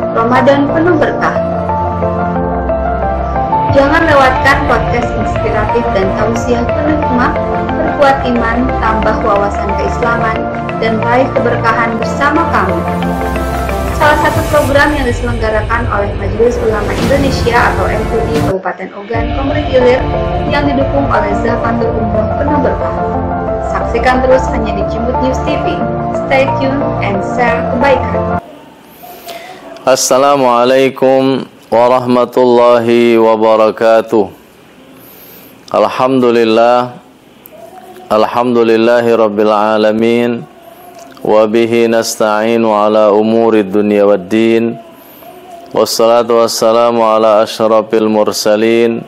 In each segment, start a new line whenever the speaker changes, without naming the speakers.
Ramadan penuh berkah. Jangan lewatkan podcast inspiratif dan tausiah penuh hikmah, perkuat iman, tambah wawasan keislaman, dan raih keberkahan bersama kami. Salah satu program yang diselenggarakan oleh Majelis Ulama Indonesia atau MUI Kabupaten Ogan, Komering Ilir, yang didukung oleh Zamanul Umroh penuh berkah. Saksikan terus hanya di Cimut News TV. Stay tuned and share kebaikan.
Assalamualaikum warahmatullahi wabarakatuh. Alhamdulillahi rabbil alamin, wa bihi nasta'inu ala umuri dunya waddin, wassalatu wassalamu ala asyrafil mursalin,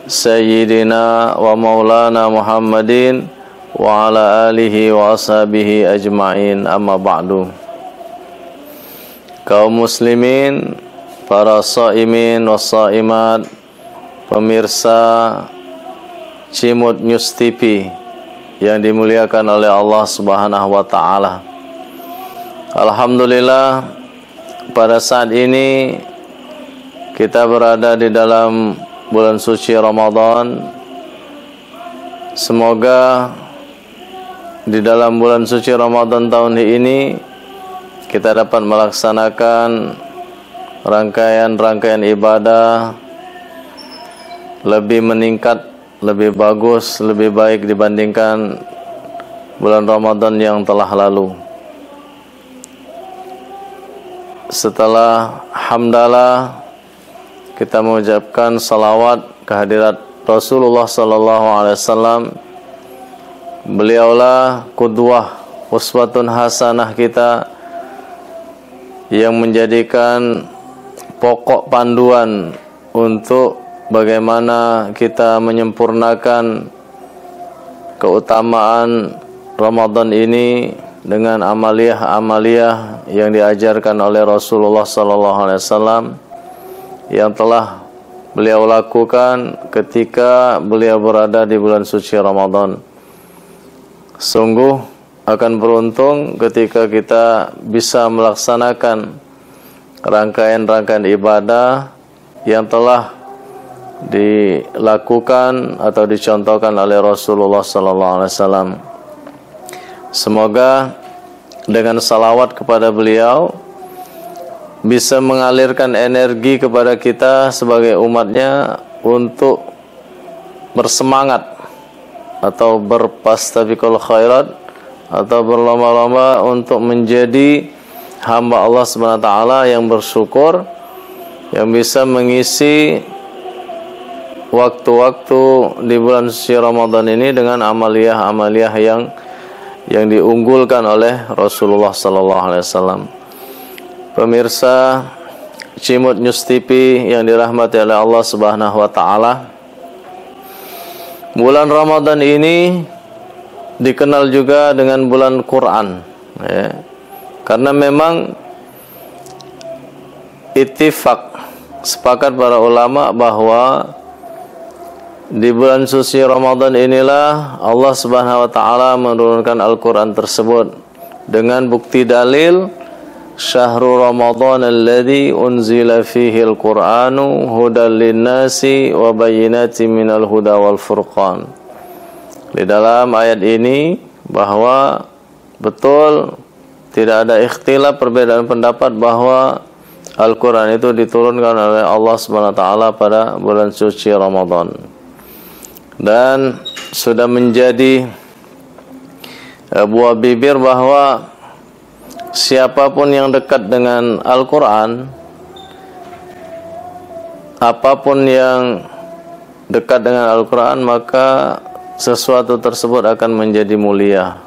sayyidina wa maulana Muhammadin wa ala alihi wa ashabihi ajma'in, amma ba'du. Kaum muslimin, para shaimin wa shaimat, pemirsa Cimut News TV yang dimuliakan oleh Allah Subhanahu wa taala. Alhamdulillah, pada saat ini kita berada di dalam bulan suci Ramadan. Semoga di dalam bulan suci Ramadan tahun ini kita dapat melaksanakan rangkaian ibadah lebih meningkat, lebih bagus, lebih baik dibandingkan bulan Ramadan yang telah lalu. Setelah hamdalah, kita mengucapkan salawat kehadirat Rasulullah SAW. Beliaulah qudwah, uswatun hasanah kita, yang menjadikan pokok panduan untuk bagaimana kita menyempurnakan keutamaan Ramadan ini dengan amaliyah-amaliyah yang diajarkan oleh Rasulullah SAW yang telah beliau lakukan ketika beliau berada di bulan suci Ramadan. Sungguh akan beruntung ketika kita bisa melaksanakan rangkaian ibadah yang telah dilakukan atau dicontohkan oleh Rasulullah SAW. Semoga dengan salawat kepada beliau bisa mengalirkan energi kepada kita sebagai umatnya untuk bersemangat atau berpastabiqul khairat atau berlomba-lomba untuk menjadi hamba Allah Subhanahu wa taala yang bersyukur, yang bisa mengisi waktu-waktu di bulan suci Ramadan ini dengan amaliyah-amaliyah yang diunggulkan oleh Rasulullah sallallahu alaihi wasallam. Pemirsa Cimut News TV yang dirahmati oleh Allah Subhanahu wa taala, bulan Ramadan ini dikenal juga dengan bulan Quran, ya. Karena memang ittifaq, sepakat para ulama bahwa di bulan suci Ramadan inilah Allah Subhanahu wa taala menurunkan Al-Quran tersebut dengan bukti dalil syahrul Ramadan alladzi unzila fihi al-Qur'anu hudal linnasi wa bayyinatin minal huda wal furqan. Di dalam ayat ini bahwa betul tidak ada ikhtilaf, perbedaan pendapat bahwa Al-Quran itu diturunkan oleh Allah SWT pada bulan suci Ramadan, dan sudah menjadi buah bibir bahwa siapapun yang dekat dengan Al-Quran, apapun yang dekat dengan Al-Quran, maka sesuatu tersebut akan menjadi mulia.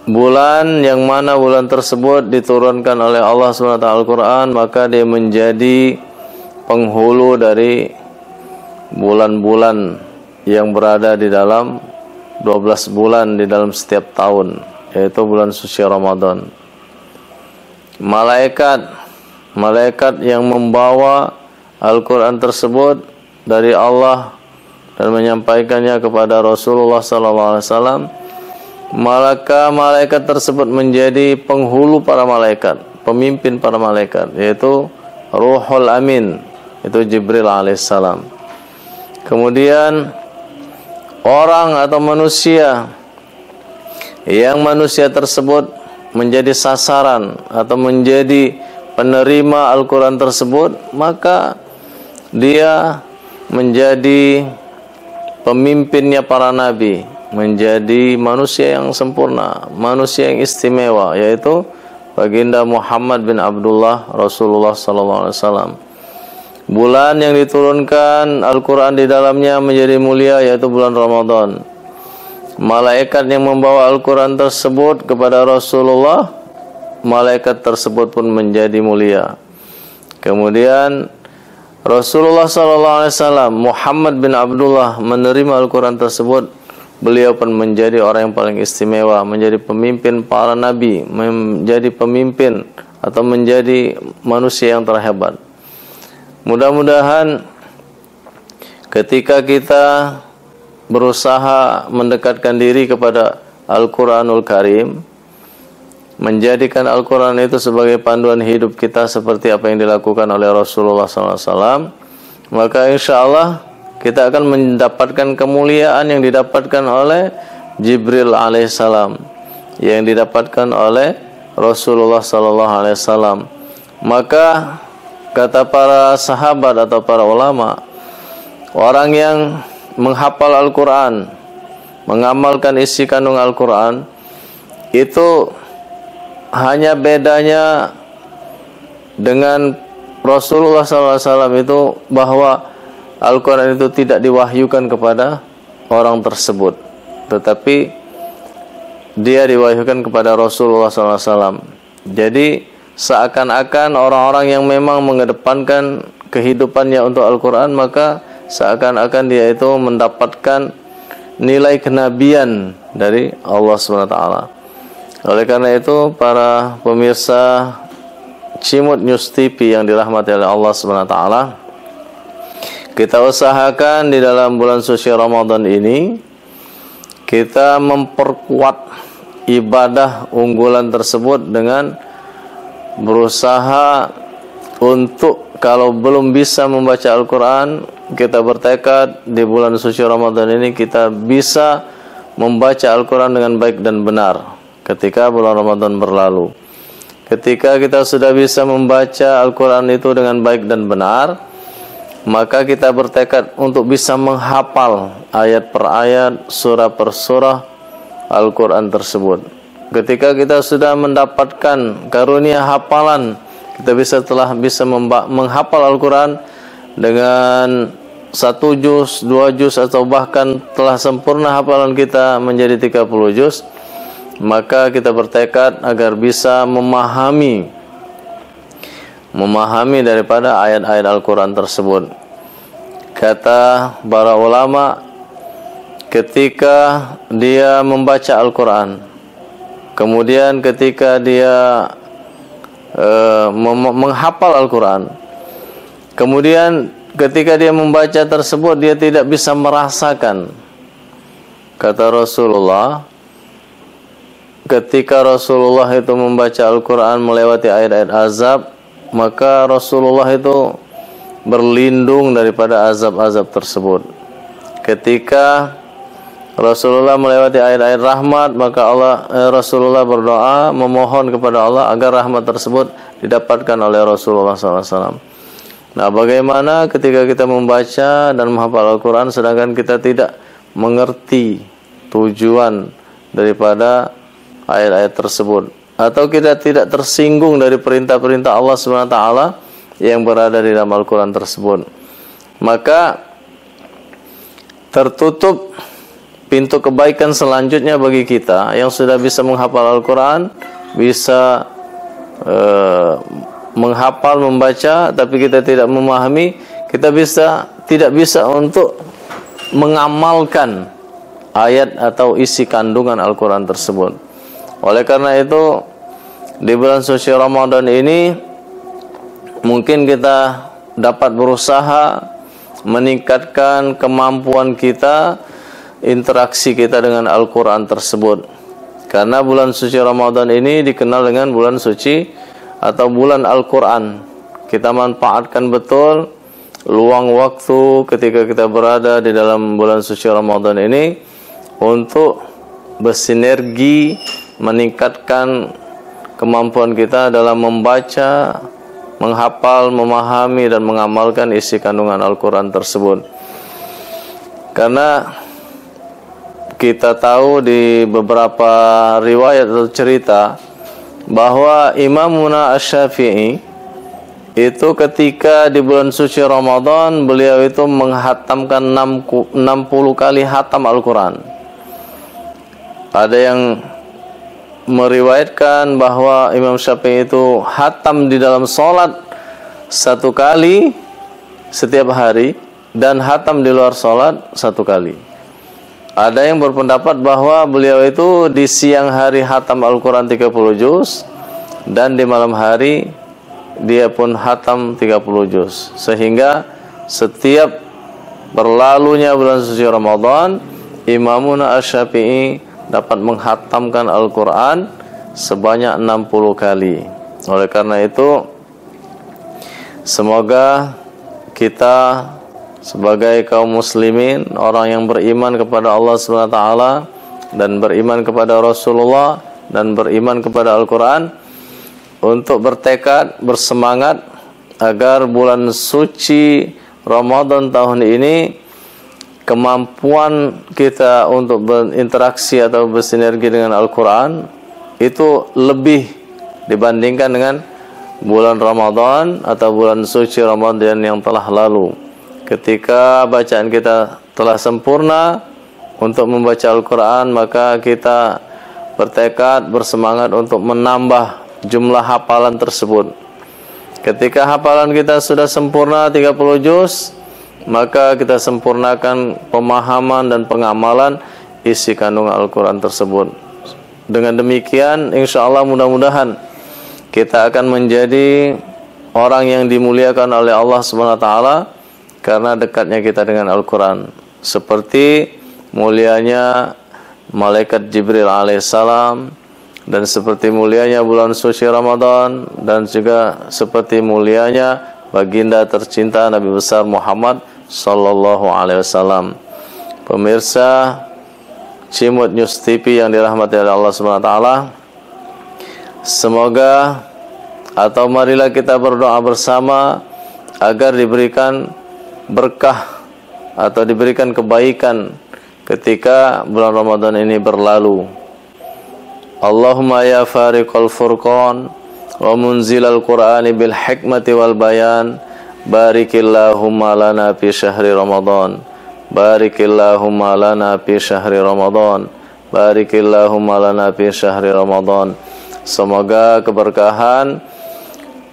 Bulan yang mana bulan tersebut diturunkan oleh Allah SWT Al-Quran, maka dia menjadi penghulu dari bulan-bulan yang berada di dalam 12 bulan di dalam setiap tahun, yaitu bulan suci Ramadan. Malaikat yang membawa Al-Quran tersebut dari Allah dan menyampaikannya kepada Rasulullah SAW maka malaikat tersebut menjadi penghulu para malaikat, pemimpin para malaikat, yaitu Ruhul Amin, itu Jibril alaihissalam. Kemudian orang atau manusia yang manusia tersebut menjadi sasaran atau menjadi penerima Al-Quran tersebut, maka dia menjadi pemimpinnya para nabi, menjadi manusia yang sempurna, manusia yang istimewa, yaitu baginda Muhammad bin Abdullah Rasulullah SAW. Bulan yang diturunkan Al-Quran di dalamnya menjadi mulia, yaitu bulan Ramadan. Malaikat yang membawa Al-Quran tersebut kepada Rasulullah, malaikat tersebut pun menjadi mulia. Kemudian Rasulullah SAW, Muhammad bin Abdullah, menerima Al-Quran tersebut. Beliau pun menjadi orang yang paling istimewa, menjadi pemimpin para nabi, menjadi pemimpin atau menjadi manusia yang terhebat. Mudah-mudahan ketika kita berusaha mendekatkan diri kepada Al-Quranul Karim, menjadikan Al-Quran itu sebagai panduan hidup kita seperti apa yang dilakukan oleh Rasulullah SAW, maka insya Allah kita akan mendapatkan kemuliaan yang didapatkan oleh Jibril alaihissalam, yang didapatkan oleh Rasulullah SAW. Maka kata para sahabat atau para ulama, orang yang menghafal Al-Quran, mengamalkan isi kandung Al-Quran, itu hanya bedanya dengan Rasulullah SAW itu bahwa Al-Quran itu tidak diwahyukan kepada orang tersebut, tetapi dia diwahyukan kepada Rasulullah SAW. Jadi seakan-akan orang-orang yang memang mengedepankan kehidupannya untuk Al-Quran, maka seakan-akan dia itu mendapatkan nilai kenabian dari Allah SWT. Oleh karena itu, para pemirsa Cimut News TV yang dirahmati oleh Allah SWT, kita usahakan di dalam bulan suci Ramadan ini kita memperkuat ibadah unggulan tersebut dengan berusaha untuk, kalau belum bisa membaca Al-Quran, kita bertekad di bulan suci Ramadan ini kita bisa membaca Al-Quran dengan baik dan benar ketika bulan Ramadan berlalu. Ketika kita sudah bisa membaca Al-Quran itu dengan baik dan benar, maka kita bertekad untuk bisa menghafal ayat per ayat, surah per surah Al-Quran tersebut. Ketika kita sudah mendapatkan karunia hafalan, kita telah bisa menghafal Al-Quran dengan 1 juz, 2 juz, atau bahkan telah sempurna hafalan kita menjadi 30 juz, maka kita bertekad agar bisa memahami daripada ayat-ayat Al-Quran tersebut. Kata para ulama, ketika dia membaca Al-Quran, kemudian ketika dia menghafal Al-Quran, kemudian ketika dia membaca tersebut dia tidak bisa merasakan, kata Rasulullah, ketika Rasulullah itu membaca Al-Quran melewati ayat-ayat azab, maka Rasulullah itu berlindung daripada azab-azab tersebut. Ketika Rasulullah melewati ayat-ayat rahmat, maka Rasulullah berdoa memohon kepada Allah agar rahmat tersebut didapatkan oleh Rasulullah SAW. Nah, bagaimana ketika kita membaca dan menghafal Al-Quran sedangkan kita tidak mengerti tujuan daripada ayat-ayat tersebut, atau kita tidak tersinggung dari perintah-perintah Allah SWT yang berada di dalam Al-Quran tersebut, maka tertutup pintu kebaikan selanjutnya bagi kita yang sudah bisa menghafal Al-Quran, bisa menghafal, membaca, tapi kita tidak memahami, kita tidak bisa untuk mengamalkan ayat atau isi kandungan Al-Quran tersebut. Oleh karena itu, di bulan suci Ramadan ini mungkin kita dapat berusaha meningkatkan kemampuan kita, interaksi kita dengan Al-Quran tersebut. Karena bulan suci Ramadan ini dikenal dengan bulan suci atau bulan Al-Quran. Kita manfaatkan betul luang waktu ketika kita berada di dalam bulan suci Ramadan ini untuk bersinergi, meningkatkan kemampuan kita dalam membaca, menghafal, memahami, dan mengamalkan isi kandungan Al-Quran tersebut. Karena kita tahu di beberapa riwayat atau cerita bahwa Imamuna Asy-Syafi'i itu ketika di bulan suci Ramadan beliau itu menghatamkan 60 kali hatam Al-Quran. Ada yang meriwayatkan bahwa Imam Syafi'i itu hatam di dalam sholat 1 kali setiap hari dan hatam di luar sholat 1 kali. Ada yang berpendapat bahwa beliau itu di siang hari hatam Al-Quran 30 juz dan di malam hari dia pun hatam 30 juz. Sehingga setiap berlalunya bulan suci Ramadan, Imamuna Asy-Syafi'i dapat menghatamkan Al-Quran sebanyak 60 kali. Oleh karena itu, semoga kita sebagai kaum muslimin, orang yang beriman kepada Allah SWT dan beriman kepada Rasulullah dan beriman kepada Al-Quran, untuk bertekad, bersemangat agar bulan suci Ramadan tahun ini kemampuan kita untuk berinteraksi atau bersinergi dengan Al-Quran itu lebih dibandingkan dengan bulan Ramadan atau bulan suci Ramadan yang telah lalu. Ketika bacaan kita telah sempurna untuk membaca Al-Quran, maka kita bertekad, bersemangat untuk menambah jumlah hafalan tersebut. Ketika hafalan kita sudah sempurna 30 juz, maka kita sempurnakan pemahaman dan pengamalan isi kandungan Al-Quran tersebut. Dengan demikian, insya Allah mudah-mudahan kita akan menjadi orang yang dimuliakan oleh Allah SWT karena dekatnya kita dengan Al-Quran. Seperti mulianya malaikat Jibril alaihissalam, dan seperti mulianya bulan suci Ramadan, dan juga seperti mulianya baginda tercinta Nabi besar Muhammad sallallahu alaihi wasallam. Pemirsa Cimut News TV yang dirahmati oleh Allah SWT, semoga atau marilah kita berdoa bersama agar diberikan berkah atau diberikan kebaikan ketika bulan Ramadan ini berlalu. Allahumma ya fariqal furqan wa munzilal qur'ani bil hikmati wal bayan, barikillahumma lana fi syahri Ramadan, barikillahumma lana fi syahri Ramadan, barikillahumma lana fi syahri Ramadan. Semoga keberkahan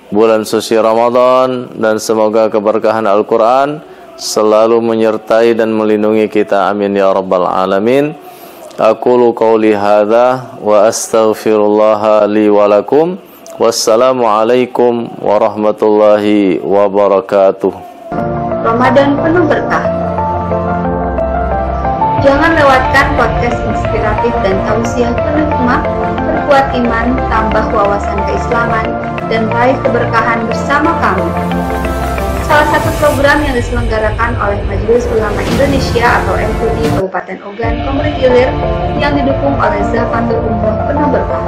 bulan suci Ramadan dan semoga keberkahan Al-Quran selalu menyertai dan melindungi kita. Amin ya rabbal alamin. Aqulu qawli hadza wa astaghfirullah li wa lakum. Wassalamualaikum warahmatullahi wabarakatuh.
Ramadan penuh berkah. Jangan lewatkan podcast inspiratif dan tausiah penuh hikmah, perkuat iman, tambah wawasan keislaman, dan raih keberkahan bersama kami. Salah satu program yang diselenggarakan oleh Majelis Ulama Indonesia atau MUI Kabupaten Ogan, Komering Ilir, yang didukung oleh Zakatul Umroh penuh berkah.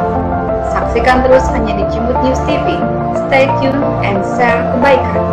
Saksikan terus hanya di Cimut News TV. Stay tuned and share kebaikan.